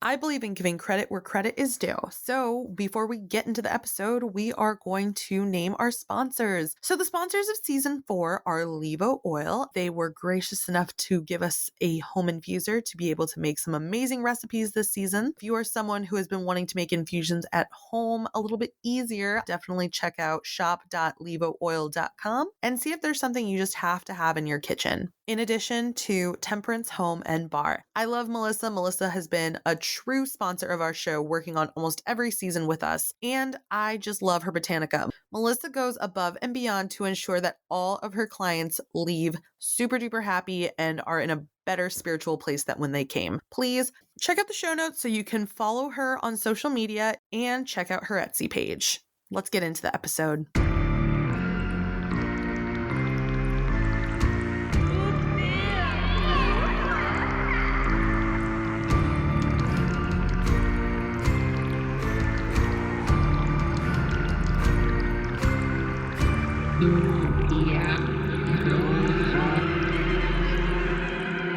I believe in giving credit where credit is due. So before we get into the episode, we are going to name our sponsors. So the sponsors of season 4 are Levo Oil. They were gracious enough to give us a home infuser to be able to make some amazing recipes this season. If you are someone who has been wanting to make infusions at home a little bit easier, definitely check out shop.levooil.com and see if there's something you just have to have in your kitchen. In addition to Temperance Home and Bar. I love Melissa. Melissa has been a true sponsor of our show, working on almost every season with us, and I just love her Botanica. Melissa goes above and beyond to ensure that all of her clients leave super duper happy and are in a better spiritual place than when they came. Please check out the show notes so you can follow her on social media and check out her Etsy page. Let's get into the episode.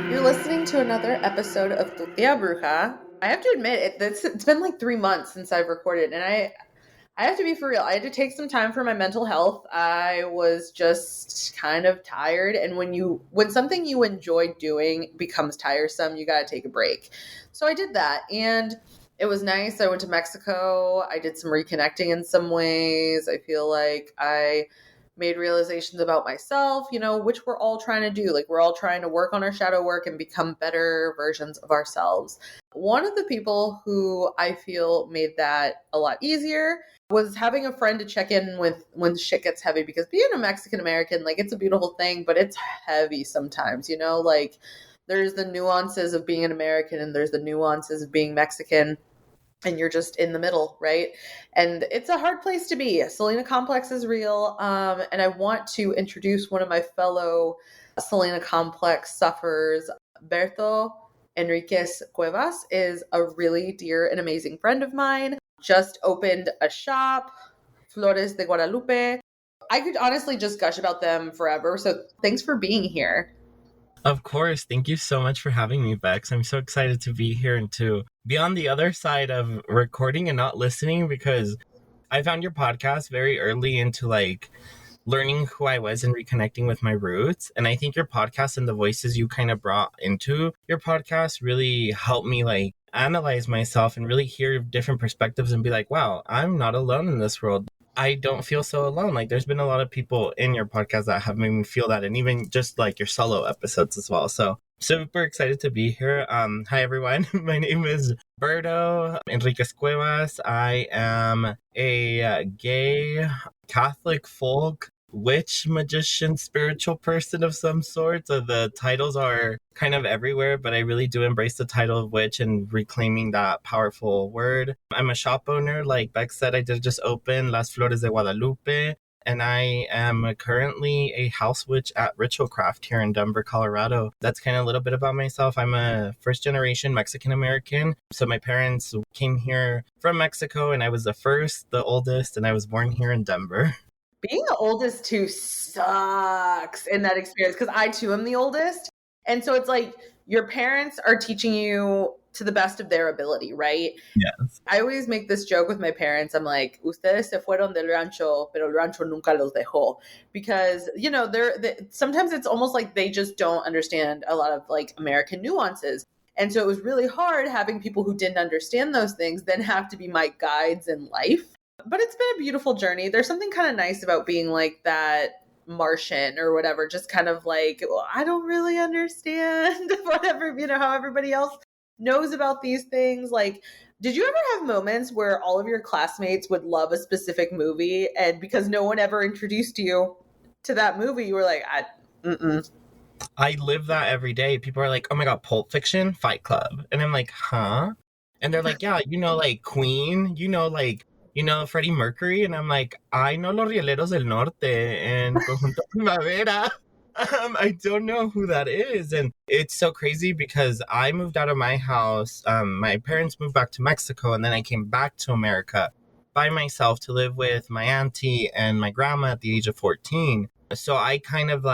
You're listening to another episode of Tu Tia Bruja. I have to admit, it's been like 3 months since I've recorded, and I have to be for real. I had to take some time for my mental health. I was just kind of tired, and when something you enjoy doing becomes tiresome, you got to take a break. So I did that, and it was nice. I went to Mexico. I did some reconnecting in some ways. I feel like I made realizations about myself, which we're all trying to do. Like, we're all trying to work on our shadow work and become better versions of ourselves. One of the people who I feel made that a lot easier was having a friend to check in with when shit gets heavy, because being a Mexican American, like, it's a beautiful thing, but it's heavy sometimes, like there's the nuances of being an American and there's the nuances of being Mexican. And you're just in the middle, right? And it's a hard place to be. Selena complex is real. And I want to introduce one of my fellow Selena complex sufferers. Berto Enriquez Cuevas is a really dear and amazing friend of mine. Just opened a shop, Flores de Guadalupe. I could honestly just gush about them forever. So thanks for being here. Of course. Thank you so much for having me, Bex. I'm so excited to be here and to be on the other side of recording and not listening, because I found your podcast very early into learning who I was and reconnecting with my roots. And I think your podcast and the voices you kind of brought into your podcast really helped me analyze myself and really hear different perspectives and be like, wow, I'm not alone in this world. I don't feel so alone. There's been a lot of people in your podcast that have made me feel that, and even just your solo episodes as well. So super excited to be here. Hi, everyone. My name is Berto Enriquez Cuevas. I am a gay Catholic folk witch, magician, spiritual person of some sort. So the titles are kind of everywhere, but I really do embrace the title of witch and reclaiming that powerful word. I'm a shop owner. Like Beck said, I did just open Las Flores de Guadalupe, and I am currently a house witch at Ritualcraft here in Denver, Colorado. That's kind of a little bit about myself. I'm a first-generation Mexican-American. So my parents came here from Mexico, and I was the oldest, and I was born here in Denver. Being the oldest too sucks in that experience, because I too am the oldest. And so it's like your parents are teaching you to the best of their ability, right? Yes. I always make this joke with my parents. I'm like, ustedes se fueron del rancho, pero el rancho nunca los dejó. Because, sometimes it's almost like they just don't understand a lot of American nuances. And so it was really hard having people who didn't understand those things then have to be my guides in life. But it's been a beautiful journey. There's something kind of nice about being like that Martian or whatever, just kind of I don't really understand whatever, how everybody else knows about these things. Did you ever have moments where all of your classmates would love a specific movie, and because no one ever introduced you to that movie, you were like, I live that every day. People are like, oh my God, Pulp Fiction, Fight Club. And I'm like, huh? And they're like, yeah, Queen, Freddie Mercury. And I'm like, I know Los Rieleros del Norte and Conjunto Primavera. I don't know who that is. And it's so crazy because I moved out of my house. My parents moved back to Mexico, and then I came back to America by myself to live with my auntie and my grandma at the age of 14. So I kind of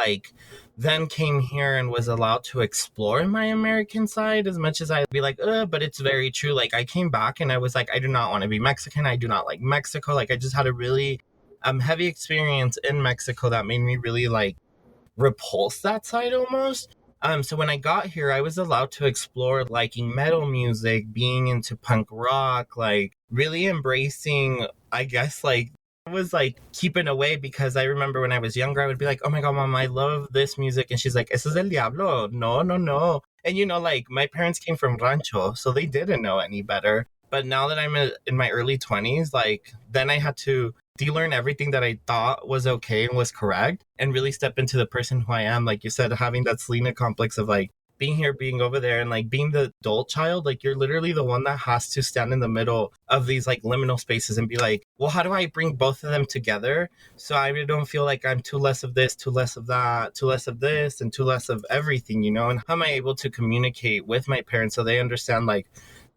then came here and was allowed to explore my American side as much as I'd be like, but it's very true. Like I came back and I was like, I do not want to be Mexican. I do not like Mexico. Like I just had a really heavy experience in Mexico that made me really like repulse that side almost. So when I got here, I was allowed to explore liking metal music, being into punk rock, like really embracing, I guess, like I was like keeping away because I remember when I was younger, I would be like, oh my God, mom, I love this music. And she's like, eso es el diablo. No, no, no. And you know, like my parents came from Rancho, so they didn't know any better. But now that I'm in my early 20s, like then I had to de-learn everything that I thought was okay and was correct and really step into the person who I am. Like you said, having that Selena complex of like being here, being over there, and like being the adult child, like you're literally the one that has to stand in the middle of these like liminal spaces and be like, well, how do I bring both of them together so I don't feel like I'm too less of this, too less of that, too less of this, and too less of everything, you know? And how am I able to communicate with my parents so they understand like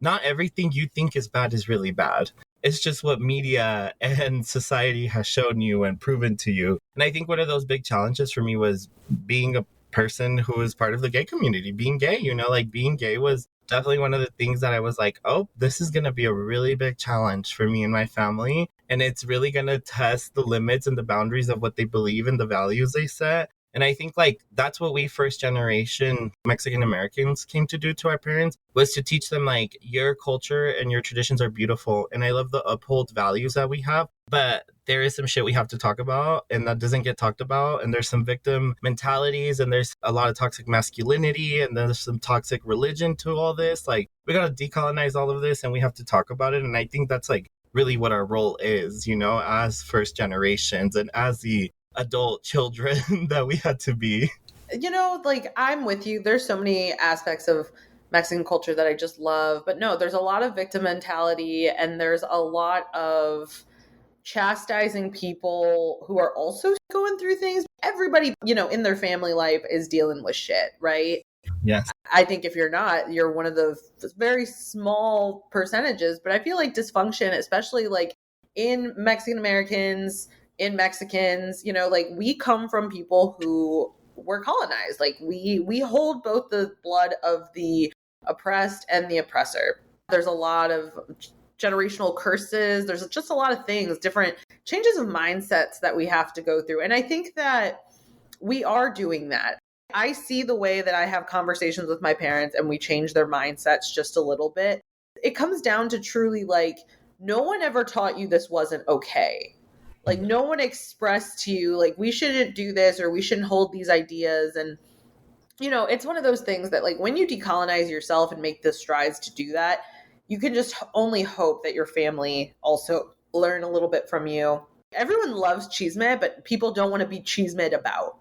not everything you think is bad is really bad. It's just what media and society has shown you and proven to you. And I think one of those big challenges for me was being a person who was part of the gay community, being gay, you know, like being gay was definitely one of the things that I was like, oh, this is going to be a really big challenge for me and my family. And it's really going to test the limits and the boundaries of what they believe and the values they set. And I think like that's what we first generation Mexican Americans came to do to our parents was to teach them like your culture and your traditions are beautiful. And I love the uphold values that we have. But there is some shit we have to talk about and that doesn't get talked about. And there's some victim mentalities and there's a lot of toxic masculinity and there's some toxic religion to all this. Like we got to decolonize all of this and we have to talk about it. And I think that's like really what our role is, you know, as first generations and as the adult children that we had to be. You know, like I'm with you. There's so many aspects of Mexican culture that I just love. But no, there's a lot of victim mentality and there's a lot of chastising people who are also going through things. Everybody, you know, in their family life is dealing with shit, right? Yes. I think if you're not, you're one of the very small percentages. But I feel like dysfunction, especially like in Mexican Americans, in Mexicans, you know, like we come from people who were colonized. Like we hold both the blood of the oppressed and the oppressor. There's a lot of generational curses. There's just a lot of things, different changes of mindsets that we have to go through. And I think that we are doing that. I see the way that I have conversations with my parents and we change their mindsets just a little bit. It comes down to truly like, no one ever taught you this wasn't okay. Like no one expressed to you like we shouldn't do this or we shouldn't hold these ideas. And you know, it's one of those things that like when you decolonize yourself and make the strides to do that, you can just only hope that your family also learn a little bit from you. Everyone loves chisme, but people don't want to be chismed about.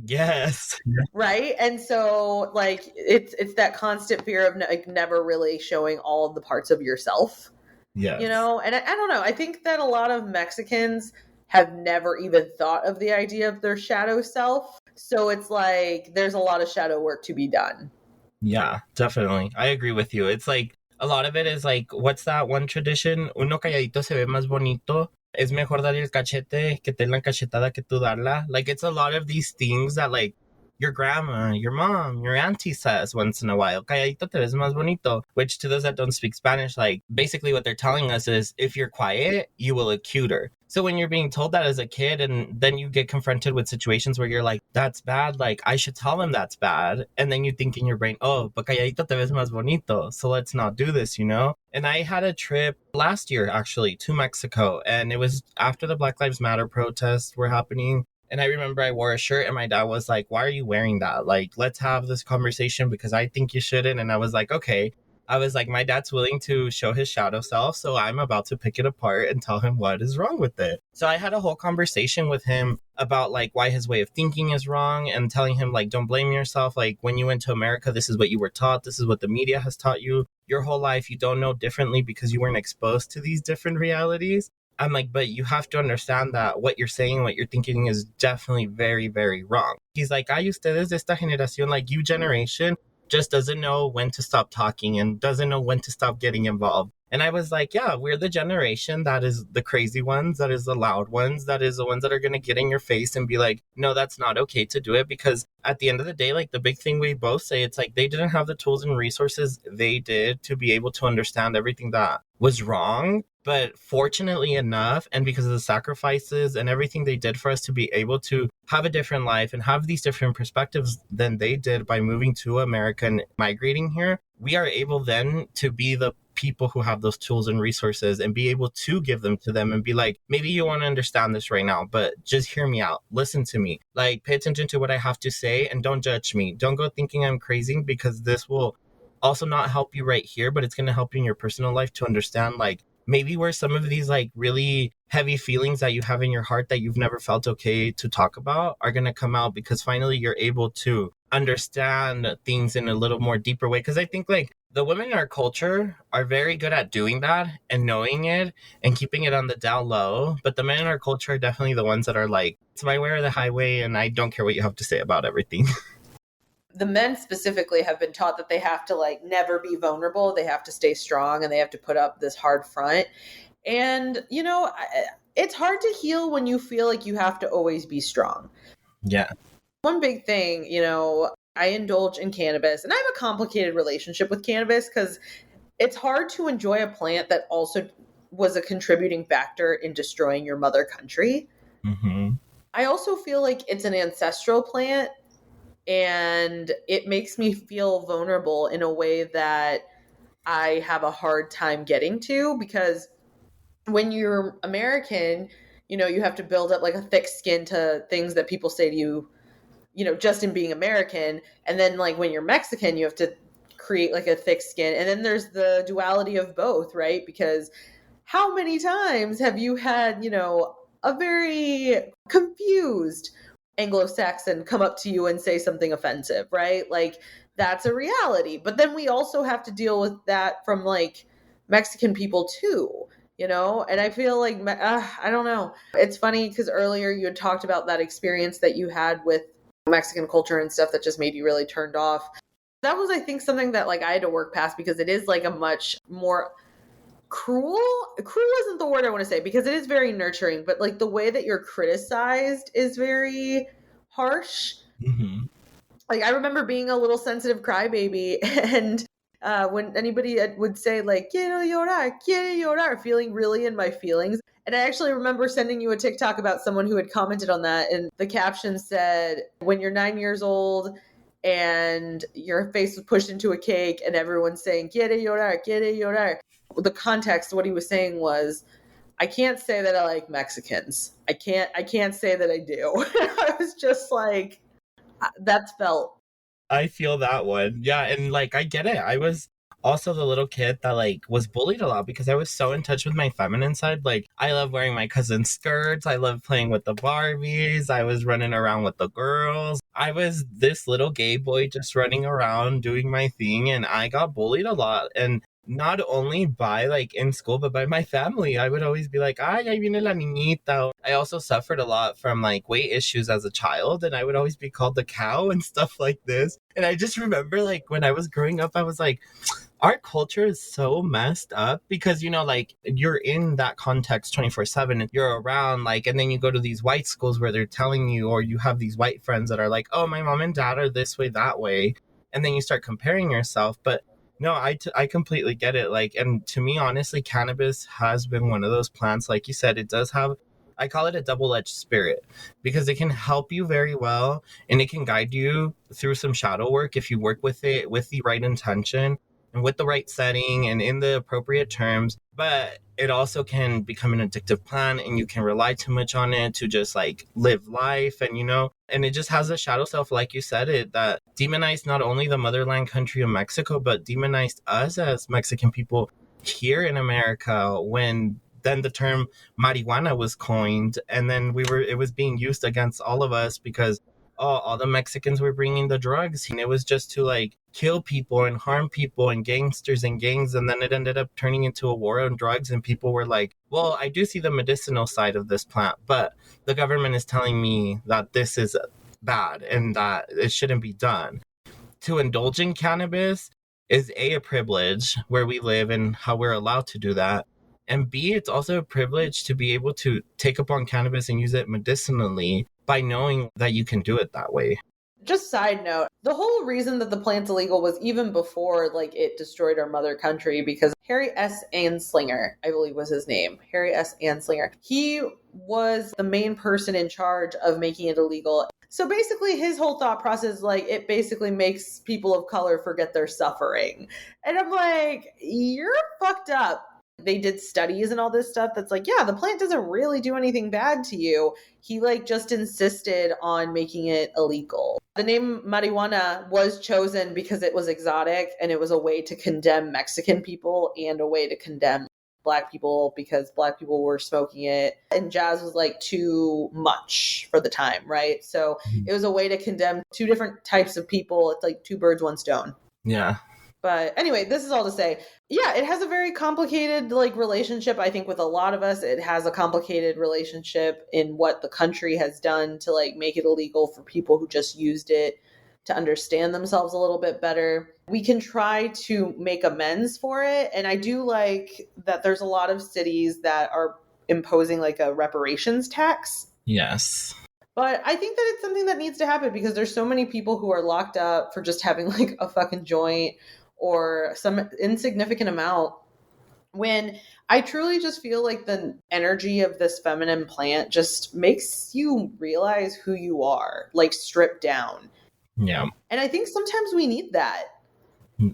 Yes. Right? And so like it's that constant fear of like never really showing all of the parts of yourself. Yes. You know, and I don't know. I think that a lot of Mexicans have never even thought of the idea of their shadow self. So it's like there's a lot of shadow work to be done. Yeah, definitely. I agree with you. It's like a lot of it is like, what's that one tradition? Uno calladito se ve más bonito. Es mejor dar el cachete que te la cachetada que tú darla. Like, it's a lot of these things that, like, your grandma, your mom, your auntie says once in a while. Calladito te ves más bonito. Which, to those that don't speak Spanish, like, basically what they're telling us is if you're quiet, you will look cuter. So when you're being told that as a kid and then you get confronted with situations where you're like, that's bad, like I should tell him that's bad. And then you think in your brain, oh, but calladito te ves más bonito. So let's not do this, you know? And I had a trip last year actually to Mexico and it was after the Black Lives Matter protests were happening. And I remember I wore a shirt and my dad was like, why are you wearing that? Like, let's have this conversation because I think you shouldn't. And I was like, okay. I was like, my dad's willing to show his shadow self, so I'm about to pick it apart and tell him what is wrong with it. So I had a whole conversation with him about like why his way of thinking is wrong and telling him like, don't blame yourself. Like when you went to America, this is what you were taught. This is what the media has taught you. Your whole life, you don't know differently because you weren't exposed to these different realities. I'm like, but you have to understand that what you're saying, what you're thinking is definitely very, very wrong. He's like, ay, ustedes de esta generación, like you generation, just doesn't know when to stop talking and doesn't know when to stop getting involved. And I was like, yeah, we're the generation that is the crazy ones, that is the loud ones, that is the ones that are going to get in your face and be like, no, that's not okay to do it. Because at the end of the day, like the big thing we both say, it's like they didn't have the tools and resources they did to be able to understand everything that was wrong. But fortunately enough, and because of the sacrifices and everything they did for us to be able to have a different life and have these different perspectives than they did by moving to America and migrating here, we are able then to be the people who have those tools and resources and be able to give them to them and be like, maybe you want to understand this right now, but just hear me out. Listen to me. Like, pay attention to what I have to say and don't judge me. Don't go thinking I'm crazy, because this will also not help you right here, but it's going to help you in your personal life to understand, like, maybe where some of these like really heavy feelings that you have in your heart that you've never felt okay to talk about are going to come out, because finally you're able to understand things in a little more deeper way. Because I think like the women in our culture are very good at doing that and knowing it and keeping it on the down low, but the men in our culture are definitely the ones that are like, it's my way or the highway, and I don't care what you have to say about everything. The men specifically have been taught that they have to like never be vulnerable. They have to stay strong and they have to put up this hard front. And, it's hard to heal when you feel like you have to always be strong. Yeah. One big thing, I indulge in cannabis, and I have a complicated relationship with cannabis because it's hard to enjoy a plant that also was a contributing factor in destroying your mother country. Mm-hmm. I also feel like it's an ancestral plant, and it makes me feel vulnerable in a way that I have a hard time getting to, because when you're American, you have to build up like a thick skin to things that people say to you, just in being American. And then like when you're Mexican, you have to create like a thick skin. And then there's the duality of both, right? Because how many times have you had, a very confused Anglo-Saxon come up to you and say something offensive, right? Like that's a reality. But then we also have to deal with that from like Mexican people too, and I feel like, I don't know. It's funny because earlier you had talked about that experience that you had with Mexican culture and stuff that just made you really turned off. That was, I think, something that like I had to work past, because it is like a much more cruel isn't the word I want to say, because it is very nurturing, but like the way that you're criticized is very harsh. Mm-hmm. Like I remember being a little sensitive crybaby, and when anybody would say like quiero llorar, feeling really in my feelings. And I actually remember sending you a TikTok about someone who had commented on that, and the caption said, when you're 9 years old and your face was pushed into a cake and everyone's saying quiere llorar. The context, what he was saying was, I can't say that I like Mexicans. I can't say that I do. I was just like, that's felt. I feel that one. Yeah, and like I get it. I was also the little kid that like was bullied a lot because I was so in touch with my feminine side. Like I love wearing my cousin's skirts. I love playing with the Barbies. I was running around with the girls. I was this little gay boy just running around doing my thing, and I got bullied a lot. And not only by like in school, but by my family. I would always be like, ay, ahí viene la niñita. I also suffered a lot from like weight issues as a child, and I would always be called the cow and stuff like this. And I just remember like when I was growing up, I was like, our culture is so messed up because, like you're in that context 24/7 and you're around like, and then you go to these white schools where they're telling you, or you have these white friends that are like, oh, my mom and dad are this way, that way. And then you start comparing yourself. But no, I completely get it. Like, and to me, honestly, cannabis has been one of those plants. Like you said, it does have, I call it a double-edged spirit, because it can help you very well and it can guide you through some shadow work if you work with it with the right intention and with the right setting and in the appropriate terms. But it also can become an addictive plant, and you can rely too much on it to just like live life. And and it just has a shadow self, like you said, it that demonized not only the motherland country of Mexico, but demonized us as Mexican people here in America, when then the term marijuana was coined, and then it was being used against all of us because, oh, all the Mexicans were bringing the drugs, and it was just to like kill people and harm people and gangsters and gangs. And then it ended up turning into a war on drugs, and people were like, well, I do see the medicinal side of this plant, but the government is telling me that this is bad and that it shouldn't be done. to indulge in cannabis is a privilege where we live and how we're allowed to do that. And B, it's also a privilege to be able to take upon cannabis and use it medicinally by knowing that you can do it that way. Just side note, the whole reason that the plant's illegal was even before like it destroyed our mother country, because Harry S. Anslinger, I believe was his name, Harry S. Anslinger, he was the main person in charge of making it illegal. So basically his whole thought process, like, it basically makes people of color forget their suffering. And I'm like, you're fucked up. They did studies and all this stuff that's like, yeah, the plant doesn't really do anything bad to you. He like just insisted on making it illegal. The name marijuana was chosen because it was exotic and it was a way to condemn Mexican people and a way to condemn Black people because Black people were smoking it. And jazz was like too much for the time, right? So it was a way to condemn two different types of people. It's like two birds, one stone. Yeah. But anyway, this is all to say, yeah, it has a very complicated like relationship. I think with a lot of us, it has a complicated relationship in what the country has done to like make it illegal for people who just used it to understand themselves a little bit better. We can try to make amends for it. And I do like that there's a lot of cities that are imposing like a reparations tax. Yes. But I think that it's something that needs to happen because there's so many people who are locked up for just having like a fucking joint or some insignificant amount, when I truly just feel like the energy of this feminine plant just makes you realize who you are, like stripped down. Yeah. And I think sometimes we need that.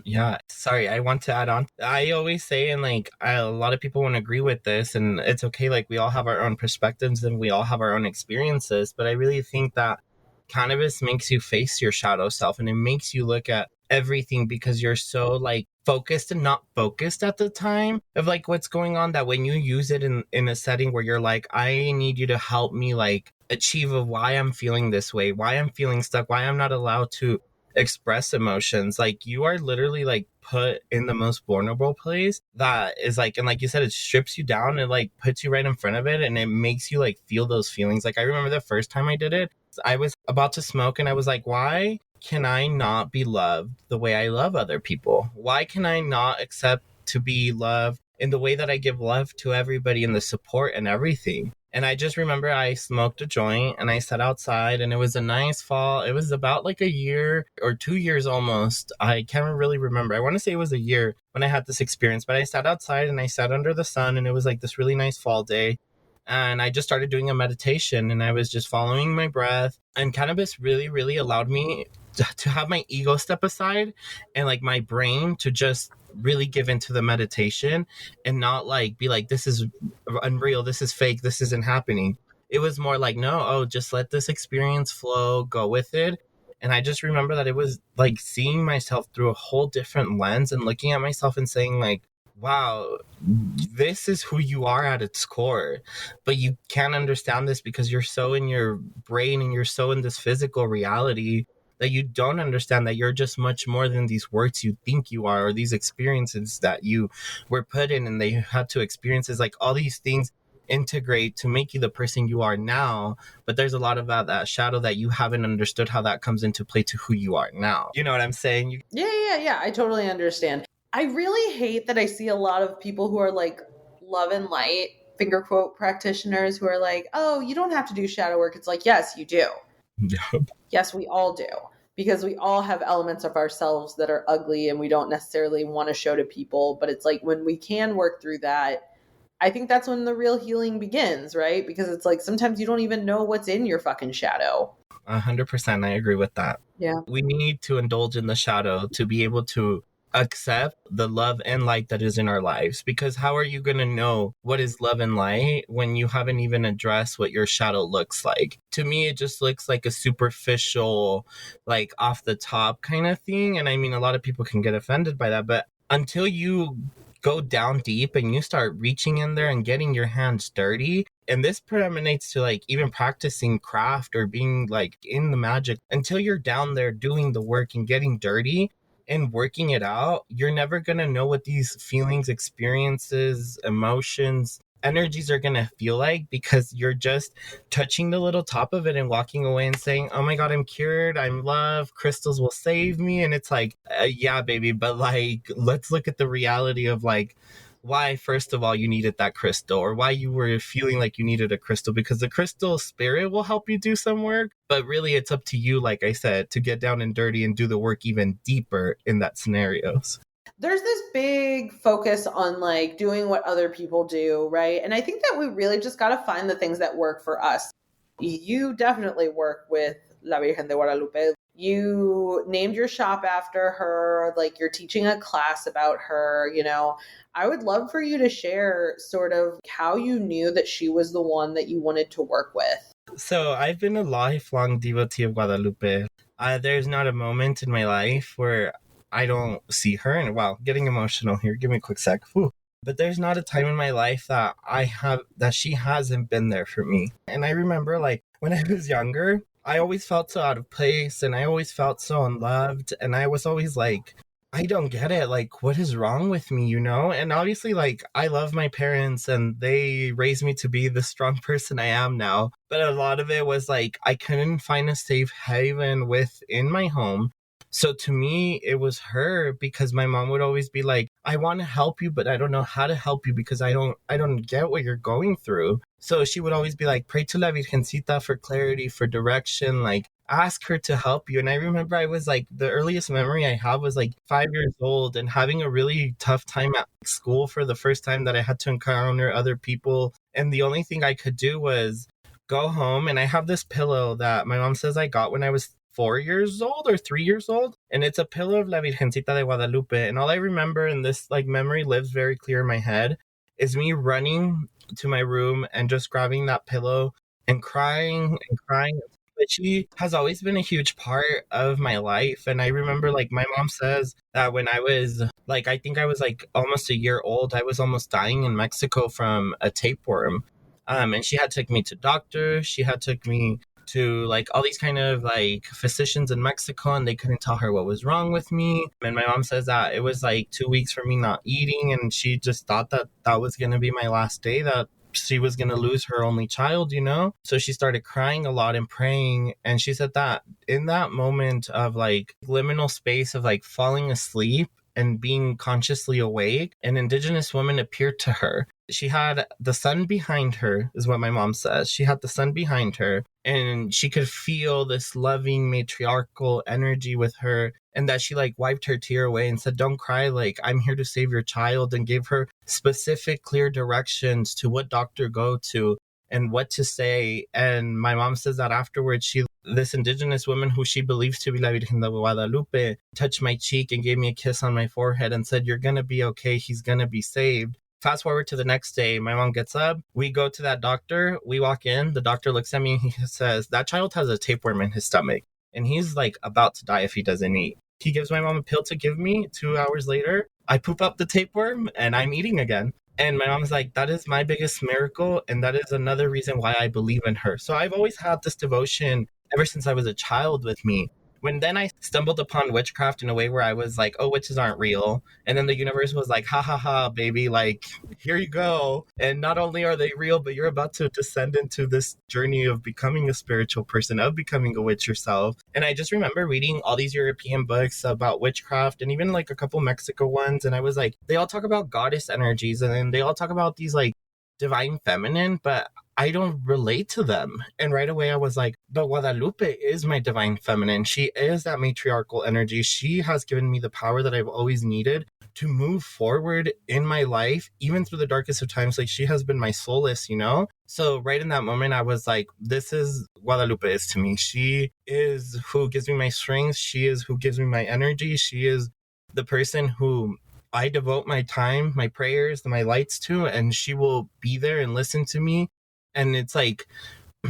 Yeah. Sorry, I want to add on. I always say, and like a lot of people won't agree with this, and it's okay. Like we all have our own perspectives and we all have our own experiences. But I really think that cannabis makes you face your shadow self and it makes you look at everything because you're so like focused and not focused at the time of like what's going on, that when you use it in a setting where you're like, I need you to help me like achieve of why I'm feeling this way, why I'm feeling stuck, why I'm not allowed to express emotions, like you are literally like put in the most vulnerable place that is like, and like you said, it strips you down and like puts you right in front of it and it makes you like feel those feelings. Like I remember the first time I did it, I was about to smoke and I was like, why can I not be loved the way I love other people? Why can I not accept to be loved in the way that I give love to everybody and the support and everything? And I just remember I smoked a joint and I sat outside and it was a nice fall. It was about like a year or 2 years almost. I can't really remember. I want to say it was a year when I had this experience, but I sat outside and I sat under the sun and it was like this really nice fall day. And I just started doing a meditation and I was just following my breath. And cannabis really, really allowed me to have my ego step aside and like my brain to just really give into the meditation and not like be like, this is unreal, this is fake, this isn't happening. It was more like, no, oh, just let this experience flow, go with it. And I just remember that it was like seeing myself through a whole different lens and looking at myself and saying like, wow, this is who you are at its core. But you can't understand this because you're so in your brain and you're so in this physical reality that you don't understand that you're just much more than these words you think you are, or these experiences that you were put in and they had to experiences. Like all these things integrate to make you the person you are now, but there's a lot of that shadow that you haven't understood how that comes into play to who you are now. You know what I'm saying? Yeah, I totally understand. I really hate that I see a lot of people who are like love and light, finger quote, practitioners who are like, oh, you don't have to do shadow work. It's like, yes, you do. Yes, we all do. Because we all have elements of ourselves that are ugly and we don't necessarily want to show to people. But it's like when we can work through that, I think that's when the real healing begins, right? Because it's like sometimes you don't even know what's in your fucking shadow. 100%. I agree with that. Yeah. We need to indulge in the shadow to be able to accept the love and light that is in our lives. Because how are you going to know what is love and light when you haven't even addressed what your shadow looks like? To me, it just looks like a superficial, like off the top kind of thing. And I mean, a lot of people can get offended by that. But until you go down deep and you start reaching in there and getting your hands dirty, and this permeates to like even practicing craft or being like in the magic, until you're down there doing the work and getting dirty and working it out, you're never going to know what these feelings, experiences, emotions, energies are going to feel like, because you're just touching the little top of it and walking away and saying, oh my God, I'm cured, I'm loved, crystals will save me. And it's like, yeah, baby, but like, let's look at the reality of like, why, first of all, you needed that crystal, or why you were feeling like you needed a crystal, because the crystal spirit will help you do some work. But really, it's up to you, like I said, to get down and dirty and do the work even deeper in that scenarios. There's this big focus on like doing what other people do, right? And I think that we really just got to find the things that work for us. You definitely work with La Virgen de Guadalupe. You named your shop after her, like you're teaching a class about her, you know. I would love for you to share sort of how you knew that she was the one that you wanted to work with. So I've been a lifelong devotee of Guadalupe. There's not a moment in my life where I don't see her. And wow, getting emotional here. Give me a quick sec. Whew. But there's not a time in my life that she hasn't been there for me. And I remember like when I was younger, I always felt so out of place and I always felt so unloved. And I was always like, I don't get it. Like, what is wrong with me, you know? And obviously, like, I love my parents and they raised me to be the strong person I am now. But a lot of it was like, I couldn't find a safe haven within my home. So to me, it was her, because my mom would always be like, I want to help you, but I don't know how to help you because I don't get what you're going through. So she would always be like, pray to La Virgencita for clarity, for direction, like ask her to help you. And I remember I was like, the earliest memory I have was like 5 years old and having a really tough time at school for the first time that I had to encounter other people. And the only thing I could do was go home. And I have this pillow that my mom says I got when I was 4 years old or 3 years old. And it's a pillow of La Virgencita de Guadalupe. And all I remember, and this like memory lives very clear in my head, is me running to my room and just grabbing that pillow and crying and crying. But she has always been a huge part of my life. And I remember like my mom says that when I was like, I think I was like almost a year old, I was almost dying in Mexico from a tapeworm. And she had took me to doctors. She had took me to like all these kind of like physicians in Mexico, and they couldn't tell her what was wrong with me. And my mom says that it was like 2 weeks for me not eating, and she just thought that that was going to be my last day, that she was going to lose her only child, you know? So she started crying a lot and praying. And she said that in that moment of like liminal space of like falling asleep and being consciously awake, an indigenous woman appeared to her. She had the sun behind her, is what my mom says. She had the sun behind her, and she could feel this loving matriarchal energy with her. And that she like wiped her tear away and said, don't cry, like I'm here to save your child, and gave her specific clear directions to what doctor go to and what to say. And my mom says that afterwards, this indigenous woman who she believes to be La Virgen de Guadalupe touched my cheek and gave me a kiss on my forehead and said, you're gonna be okay, he's gonna be saved. Fast forward to the next day, my mom gets up, we go to that doctor, we walk in, the doctor looks at me and he says, that child has a tapeworm in his stomach and he's like about to die if he doesn't eat. He gives my mom a pill to give me. 2 hours later, I poop up the tapeworm and I'm eating again. And my mom's like, that is my biggest miracle. And that is another reason why I believe in her. So I've always had this devotion ever since I was a child with me. When then I stumbled upon witchcraft in a way where I was like, oh, witches aren't real. And then the universe was like, ha ha ha, baby, like, here you go. And not only are they real, but you're about to descend into this journey of becoming a spiritual person, of becoming a witch yourself. And I just remember reading all these European books about witchcraft and even like a couple Mexico ones. And I was like, they all talk about goddess energies and then they all talk about these like divine feminine, but I don't relate to them. And right away I was like, but Guadalupe is my divine feminine. She is that matriarchal energy. She has given me the power that I've always needed to move forward in my life, even through the darkest of times. Like she has been my solace, you know? So right in that moment, I was like, this is Guadalupe is to me. She is who gives me my strength. She is who gives me my energy. She is the person who I devote my time, my prayers, my lights to, and she will be there and listen to me. And it's like,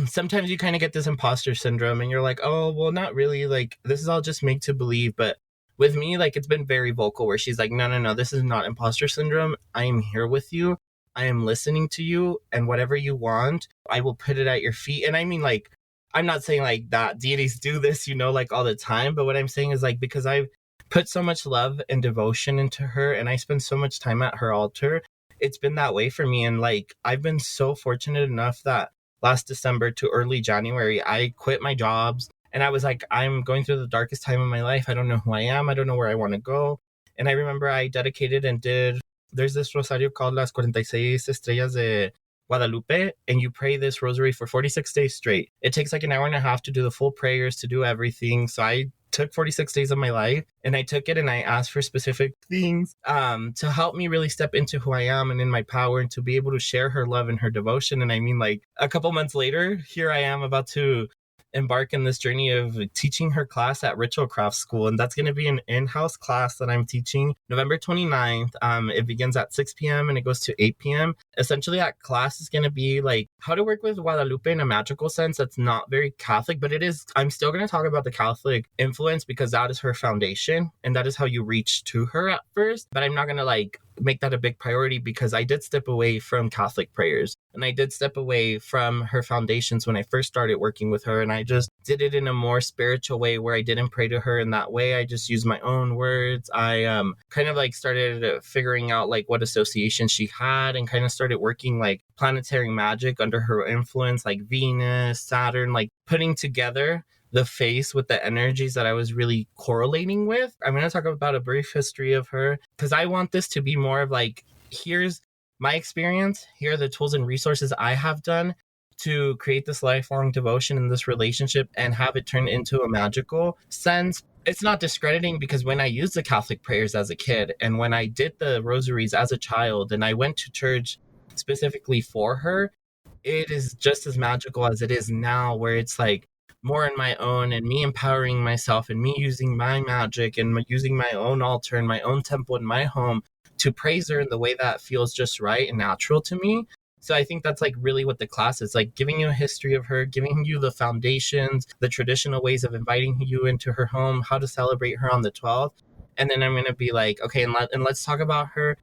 sometimes you kind of get this imposter syndrome and you're like, oh, well, not really. Like, this is all just make to believe. But with me, like, it's been very vocal where she's like, no, no, no, this is not imposter syndrome. I am here with you. I am listening to you. And whatever you want, I will put it at your feet. And I mean, like, I'm not saying like that deities do this, you know, like all the time. But what I'm saying is like, because I've put so much love and devotion into her and I spend so much time at her altar, it's been that way for me. And like, I've been so fortunate enough that last December to early January, I quit my jobs and I was like, I'm going through the darkest time of my life. I don't know who I am. I don't know where I want to go. And I remember I dedicated and did, there's this rosario called Las 46 Estrellas de Guadalupe, and you pray this rosary for 46 days straight. It takes like an hour and a half to do the full prayers, to do everything. So I took 46 days of my life and I took it and I asked for specific things to help me really step into who I am and in my power and to be able to share her love and her devotion. And I mean, like a couple months later, here I am about to embark in this journey of teaching her class at Ritual Craft School. And that's going to be an in-house class that I'm teaching November 29th. It begins at 6 p.m. and it goes to 8 p.m. Essentially, that class is going to be like how to work with Guadalupe in a magical sense that's not very Catholic, but it is. I'm still going to talk about the Catholic influence because that is her foundation and that is how you reach to her at first. But I'm not going to like make that a big priority because I did step away from Catholic prayers and I did step away from her foundations when I first started working with her. And I just did it in a more spiritual way where I didn't pray to her in that way. I just used my own words. I kind of like started figuring out like what associations she had and kind of started working like planetary magic under her influence, like Venus, Saturn, like putting together the face with the energies that I was really correlating with. I'm going to talk about a brief history of her because I want this to be more of like, here's my experience. Here are the tools and resources I have done to create this lifelong devotion in this relationship and have it turn into a magical sense. It's not discrediting because when I used the Catholic prayers as a kid and when I did the rosaries as a child and I went to church specifically for her, it is just as magical as it is now where it's like more on my own and me empowering myself and me using my magic and using my own altar and my own temple in my home to praise her in the way that feels just right and natural to me. So I think that's like really what the class is like, giving you a history of her, giving you the foundations, the traditional ways of inviting you into her home, how to celebrate her on the 12th. And then I'm going to be like, okay, and let's talk about her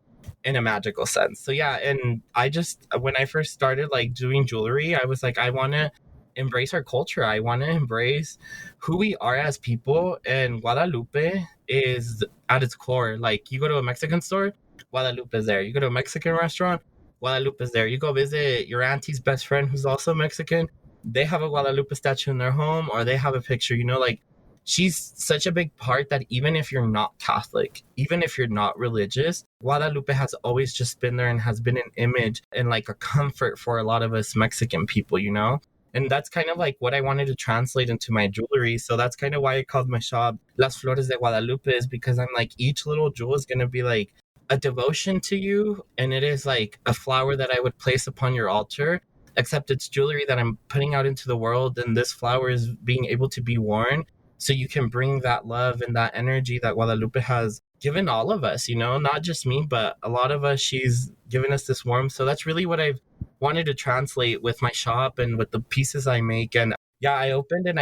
in a magical sense. So yeah, and I just, when I first started like doing jewelry, I was like, I want to embrace our culture. I want to embrace who we are as people. And Guadalupe is at its core. Like you go to a Mexican store, Guadalupe is there. You go to a Mexican restaurant, Guadalupe is there. You go visit your auntie's best friend who's also Mexican, they have a Guadalupe statue in their home or they have a picture, you know, like she's such a big part that even if you're not Catholic, even if you're not religious, Guadalupe has always just been there and has been an image and like a comfort for a lot of us Mexican people, you know? And that's kind of like what I wanted to translate into my jewelry. So that's kind of why I called my shop Las Flores de Guadalupe, is because I'm like, each little jewel is going to be like a devotion to you. And it is like a flower that I would place upon your altar, except it's jewelry that I'm putting out into the world. And this flower is being able to be worn so you can bring that love and that energy that Guadalupe has given all of us, you know, not just me, but a lot of us. She's given us this warmth. So that's really what I've wanted to translate with my shop and with the pieces I make. And yeah, I opened and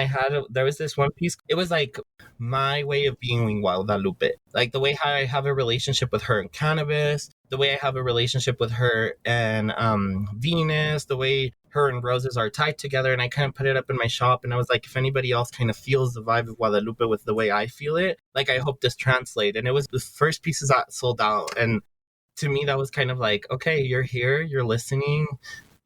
there was this one piece. It was like my way of being Guadalupe, like the way how I have a relationship with her and cannabis, the way I have a relationship with her and Venus, the way her and roses are tied together. And I kind of put it up in my shop and I was like, if anybody else kind of feels the vibe of Guadalupe with the way I feel it, like I hope this translate. And it was the first pieces that sold out. And to me, that was kind of like, okay, you're here, you're listening,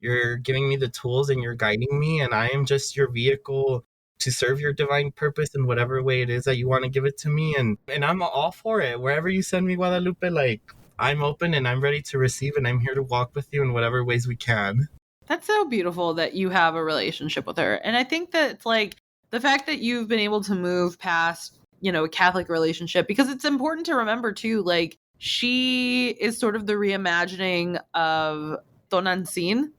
you're giving me the tools and you're guiding me. And I am just your vehicle to serve your divine purpose in whatever way it is that you want to give it to me. And I'm all for it. Wherever you send me, Guadalupe, like I'm open and I'm ready to receive and I'm here to walk with you in whatever ways we can. That's so beautiful that you have a relationship with her. And I think that it's like the fact that you've been able to move past, you know, a Catholic relationship, because it's important to remember too, like she is sort of the reimagining of Tonantzin.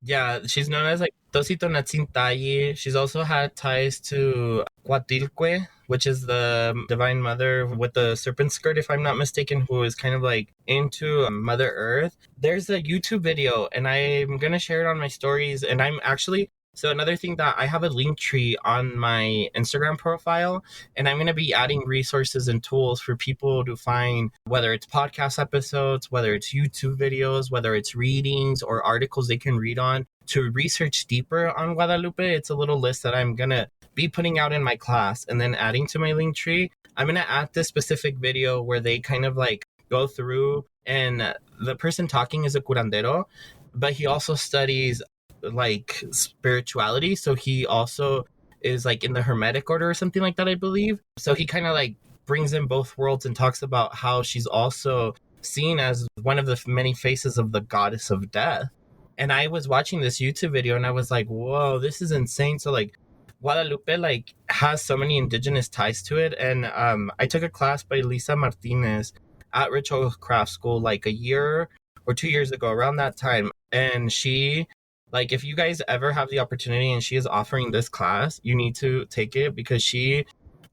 Yeah, she's known as like Tosito Natsintayi. She's also had ties to Huatilque, which is the Divine Mother with the serpent skirt, if I'm not mistaken, who is kind of like into Mother Earth. There's a YouTube video, and I'm going to share it on my stories. And I'm actually, so another thing that I have a link tree on my Instagram profile, and I'm going to be adding resources and tools for people to find, whether it's podcast episodes, whether it's YouTube videos, whether it's readings or articles they can read on to research deeper on Guadalupe. It's a little list that I'm going to be putting out in my class and then adding to my link tree. I'm going to add this specific video where they kind of like go through, and the person talking is a curandero, but he also studies like spirituality. So he also is like in the Hermetic order or something like that, I believe. So he kind of like brings in both worlds and talks about how she's also seen as one of the many faces of the goddess of death. And I was watching this YouTube video and I was like, whoa, this is insane. So like Guadalupe like has so many indigenous ties to it. And I took a class by Lisa Martinez at Ritual Craft School like a year or 2 years ago, around that time. And she, like, if you guys ever have the opportunity and she is offering this class, you need to take it because she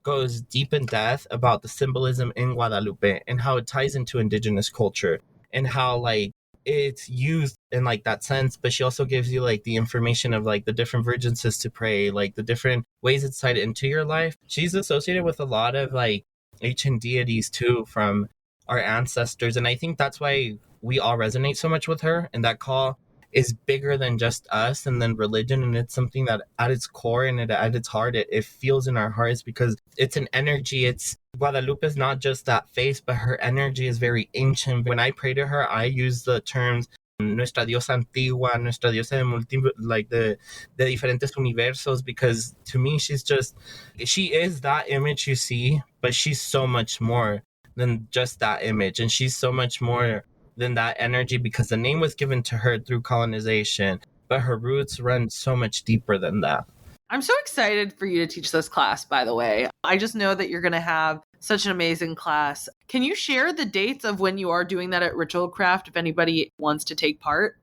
goes deep in depth about the symbolism in Guadalupe and how it ties into indigenous culture and how like it's used in like that sense, but she also gives you like the information of like the different virginses to pray, like the different ways it's tied into your life. She's associated with a lot of like ancient deities too from our ancestors, and I think that's why we all resonate so much with her, and that call is bigger than just us and then religion, and it's something that at its core and at its heart it feels in our hearts because it's an energy. It's Guadalupe is not just that face, but her energy is very ancient. When I pray to her, I use the terms nuestra diosa antigua, nuestra diosa de like the diferentes universos, because to me she is that image you see, but she's so much more than just that image, and she's so much more than that energy because the name was given to her through colonization, but her roots run so much deeper than that. I'm so excited for you to teach this class, by the way. I just know that you're going to have such an amazing class. Can you share the dates of when you are doing that at Ritual Craft if anybody wants to take part?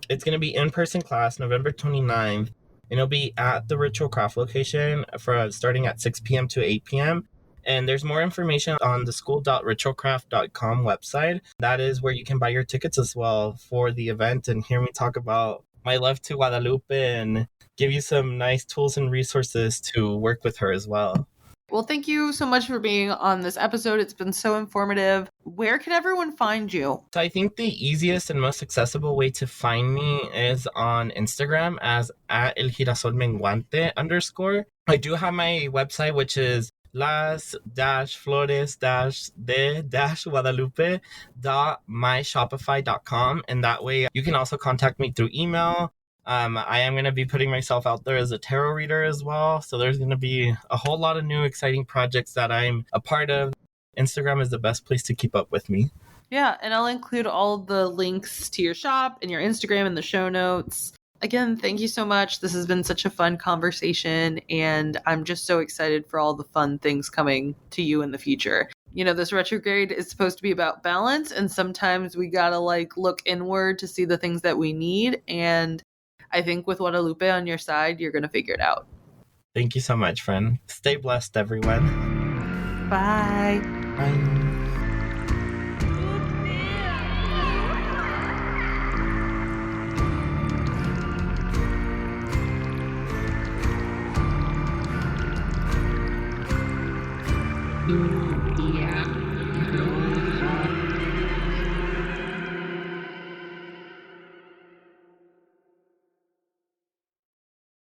It's going to be in-person class November 29th, and it'll be at the Ritual Craft location for starting at 6 p.m. to 8 p.m. And there's more information on the school.ritualcraft.com website. That is where you can buy your tickets as well for the event and hear me talk about my love to Guadalupe and give you some nice tools and resources to work with her as well. Well, thank you so much for being on this episode. It's been so informative. Where can everyone find you? So I think the easiest and most accessible way to find me is on Instagram as at El Girasol Menguante _ I do have my website, which is las-flores-de-guadalupe.myshopify.com, and that way you can also contact me through email. I am going to be putting myself out there as a tarot reader as well, so there's going to be a whole lot of new exciting projects that I'm a part of. Instagram is the best place to keep up with me. Yeah, and I'll include all the links to your shop and your Instagram in the show notes. Again, thank you so much. This has been such a fun conversation, and I'm just so excited for all the fun things coming to you in the future. You know, this retrograde is supposed to be about balance, and sometimes we gotta like look inward to see the things that we need, and I think with Guadalupe on your side, you're gonna figure it out. Thank you so much, friend. Stay blessed, everyone. Bye. Bye.